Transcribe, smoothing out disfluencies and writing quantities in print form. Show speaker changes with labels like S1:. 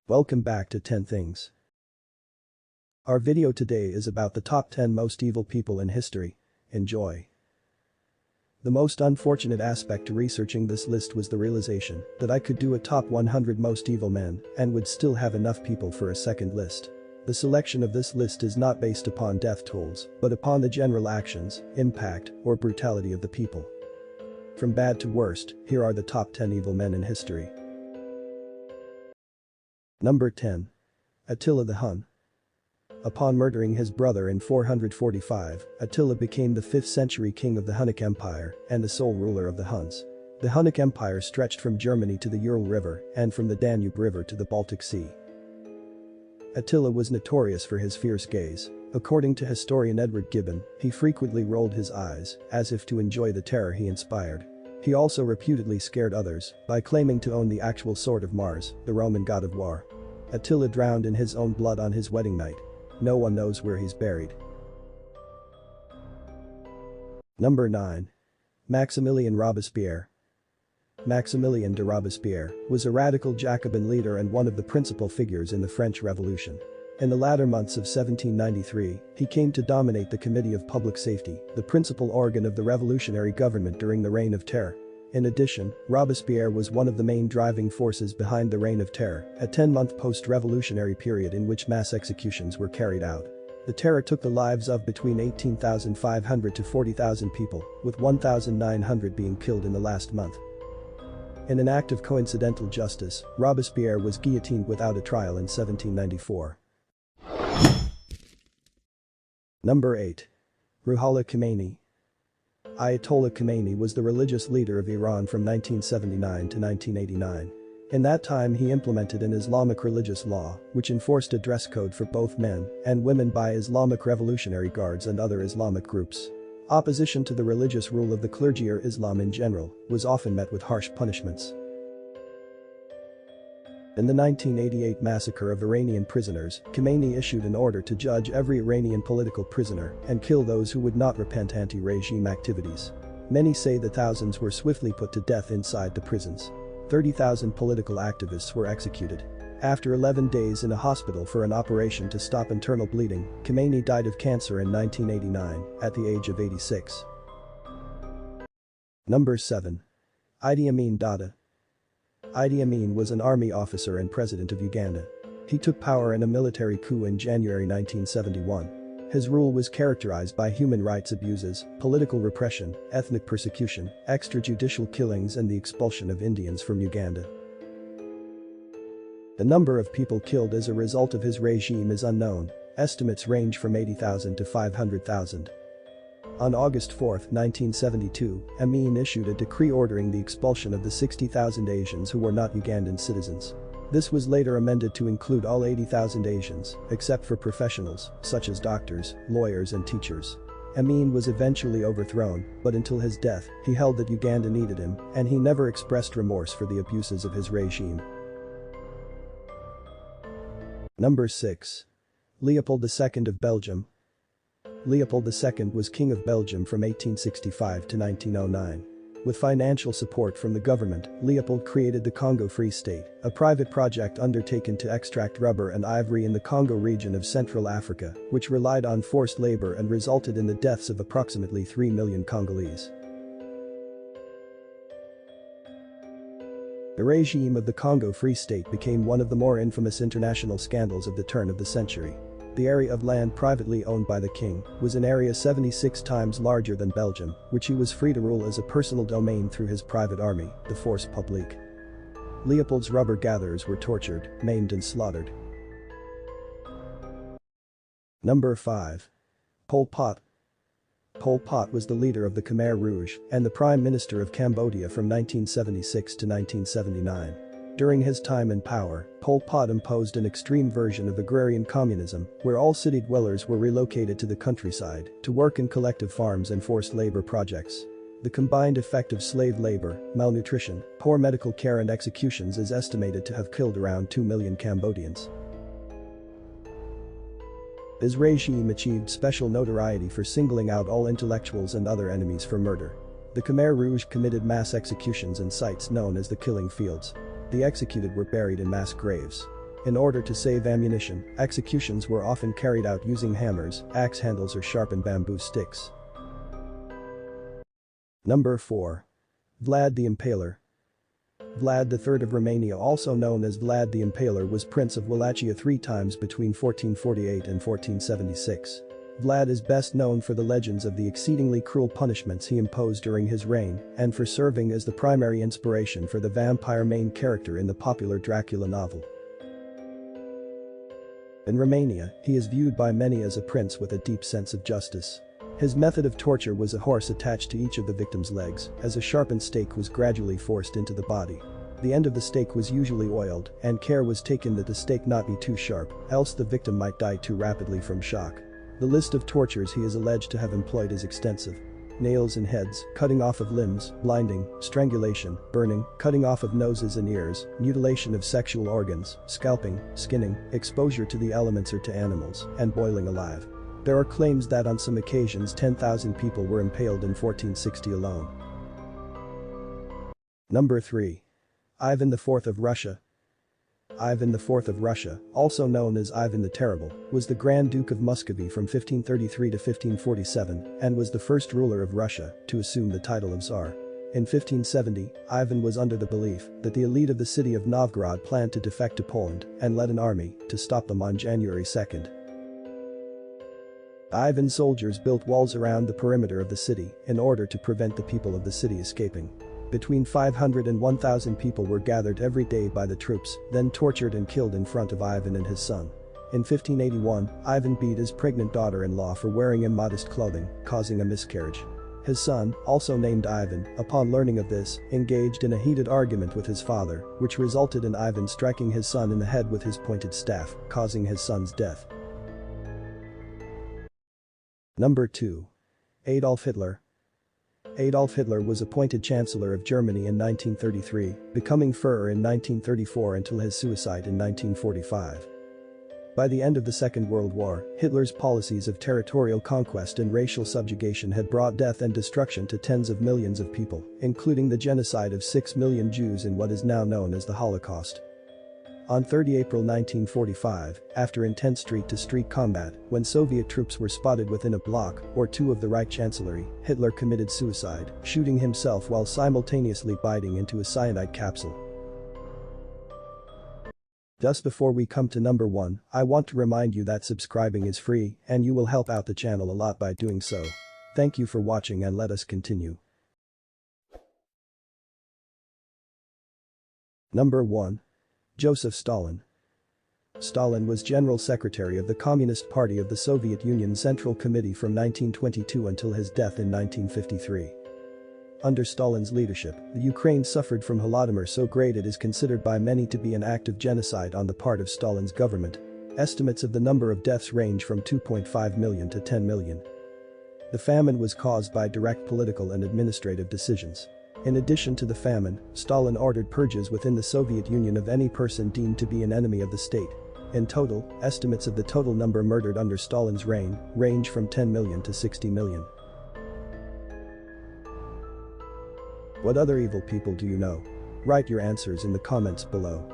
S1: Welcome back to 10 Things. Our video today is about the top 10 most evil people in history. Enjoy. The most unfortunate aspect to researching this list was the realization that I could do a top 100 most evil men and would still have enough people for a second list. The selection of this list is not based upon death tolls, but upon the general actions, impact, or brutality of the people. From bad to worst, here are the top 10 evil men in history. Number 10. Attila the Hun. Upon murdering his brother in 445, Attila became the 5th century king of the Hunnic Empire and the sole ruler of the Huns. The Hunnic Empire stretched from Germany to the Ural River and from the Danube River to the Baltic Sea. Attila was notorious for his fierce gaze. According to historian Edward Gibbon, he frequently rolled his eyes as if to enjoy the terror he inspired. He also reputedly scared others by claiming to own the actual sword of Mars, the Roman god of war. Attila drowned in his own blood on his wedding night. No one knows where he's buried. Number 9. Maximilien Robespierre. Maximilien de Robespierre was a radical Jacobin leader and one of the principal figures in the French Revolution. In the latter months of 1793, he came to dominate the Committee of Public Safety, the principal organ of the revolutionary government during the Reign of Terror. In addition, Robespierre was one of the main driving forces behind the Reign of Terror, a 10-month post-revolutionary period in which mass executions were carried out. The terror took the lives of between 18,500 to 40,000 people, with 1,900 being killed in the last month. In an act of coincidental justice, Robespierre was guillotined without a trial in 1794. Number 8. Ruhollah Khomeini. Ayatollah Khomeini was the religious leader of Iran from 1979 to 1989. In that time he implemented an Islamic religious law, which enforced a dress code for both men and women by Islamic Revolutionary Guards and other Islamic groups. Opposition to the religious rule of the clergy or Islam in general was often met with harsh punishments. In the 1988 massacre of Iranian prisoners, Khomeini issued an order to judge every Iranian political prisoner and kill those who would not repent anti-regime activities. Many say that thousands were swiftly put to death inside the prisons. 30,000 political activists were executed. After 11 days in a hospital for an operation to stop internal bleeding, Khomeini died of cancer in 1989 at the age of 86. Number 7. Idi Amin Dada. Idi Amin was an army officer and president of Uganda. He took power in a military coup in January 1971. His rule was characterized by human rights abuses, political repression, ethnic persecution, extrajudicial killings and the expulsion of Indians from Uganda. The number of people killed as a result of his regime is unknown. Estimates range from 80,000 to 500,000. On August 4, 1972, Amin issued a decree ordering the expulsion of the 60,000 Asians who were not Ugandan citizens. This was later amended to include all 80,000 Asians, except for professionals, such as doctors, lawyers and teachers. Amin was eventually overthrown, but until his death, he held that Uganda needed him, and he never expressed remorse for the abuses of his regime. Number 6. Leopold II of Belgium. Leopold II was King of Belgium from 1865 to 1909. With financial support from the government, Leopold created the Congo Free State, a private project undertaken to extract rubber and ivory in the Congo region of Central Africa, which relied on forced labor and resulted in the deaths of approximately 3 million Congolese. The regime of the Congo Free State became one of the more infamous international scandals of the turn of the century. The area of land privately owned by the king was an area 76 times larger than Belgium, which he was free to rule as a personal domain through his private army, the Force Publique. Leopold's rubber gatherers were tortured, maimed and slaughtered. Number 5. Pol Pot. Pol Pot was the leader of the Khmer Rouge and the Prime Minister of Cambodia from 1976 to 1979. During his time in power, Pol Pot imposed an extreme version of agrarian communism, where all city dwellers were relocated to the countryside to work in collective farms and forced labor projects. The combined effect of slave labor, malnutrition, poor medical care and executions is estimated to have killed around 2 million Cambodians. His regime achieved special notoriety for singling out all intellectuals and other enemies for murder. The Khmer Rouge committed mass executions in sites known as the Killing Fields. The executed were buried in mass graves. In order to save ammunition, executions were often carried out using hammers, axe handles or sharpened bamboo sticks. Number 4. Vlad the Impaler. Vlad III of Romania, also known as Vlad the Impaler, was Prince of Wallachia 3 times between 1448 and 1476. Vlad is best known for the legends of the exceedingly cruel punishments he imposed during his reign and for serving as the primary inspiration for the vampire main character in the popular Dracula novel. In Romania, he is viewed by many as a prince with a deep sense of justice. His method of torture was a horse attached to each of the victim's legs, as a sharpened stake was gradually forced into the body. The end of the stake was usually oiled, and care was taken that the stake not be too sharp, else the victim might die too rapidly from shock. The list of tortures he is alleged to have employed is extensive. Nails in heads, cutting off of limbs, blinding, strangulation, burning, cutting off of noses and ears, mutilation of sexual organs, scalping, skinning, exposure to the elements or to animals, and boiling alive. There are claims that on some occasions 10,000 people were impaled in 1460 alone. Number 3. Ivan IV of Russia. Ivan IV of Russia, also known as Ivan the Terrible, was the Grand Duke of Muscovy from 1533 to 1547 and was the first ruler of Russia to assume the title of Tsar. In 1570, Ivan was under the belief that the elite of the city of Novgorod planned to defect to Poland and led an army to stop them on January 2nd. Ivan's soldiers built walls around the perimeter of the city in order to prevent the people of the city escaping. Between 500 and 1,000 people were gathered every day by the troops, then tortured and killed in front of Ivan and his son. In 1581, Ivan beat his pregnant daughter-in-law for wearing immodest clothing, causing a miscarriage. His son, also named Ivan, upon learning of this, engaged in a heated argument with his father, which resulted in Ivan striking his son in the head with his pointed staff, causing his son's death. Number 2. Adolf Hitler. Adolf Hitler was appointed Chancellor of Germany in 1933, becoming Führer in 1934 until his suicide in 1945. By the end of the Second World War, Hitler's policies of territorial conquest and racial subjugation had brought death and destruction to tens of millions of people, including the genocide of 6 million Jews in what is now known as the Holocaust. On 30 April 1945, after intense street-to-street combat, when Soviet troops were spotted within a block or two of the Reich Chancellery, Hitler committed suicide, shooting himself while simultaneously biting into a cyanide capsule. Just before we come to number 1, I want to remind you that subscribing is free and you will help out the channel a lot by doing so. Thank you for watching and let us continue. Number 1. Joseph Stalin. Stalin was General Secretary of the Communist Party of the Soviet Union Central Committee from 1922 until his death in 1953. Under Stalin's leadership, the Ukraine suffered from Holodomor so great it is considered by many to be an act of genocide on the part of Stalin's government. Estimates of the number of deaths range from 2.5 million to 10 million. The famine was caused by direct political and administrative decisions. In addition to the famine, Stalin ordered purges within the Soviet Union of any person deemed to be an enemy of the state. In total, estimates of the total number murdered under Stalin's reign range from 10 million to 60 million. What other evil people do you know? Write your answers in the comments below.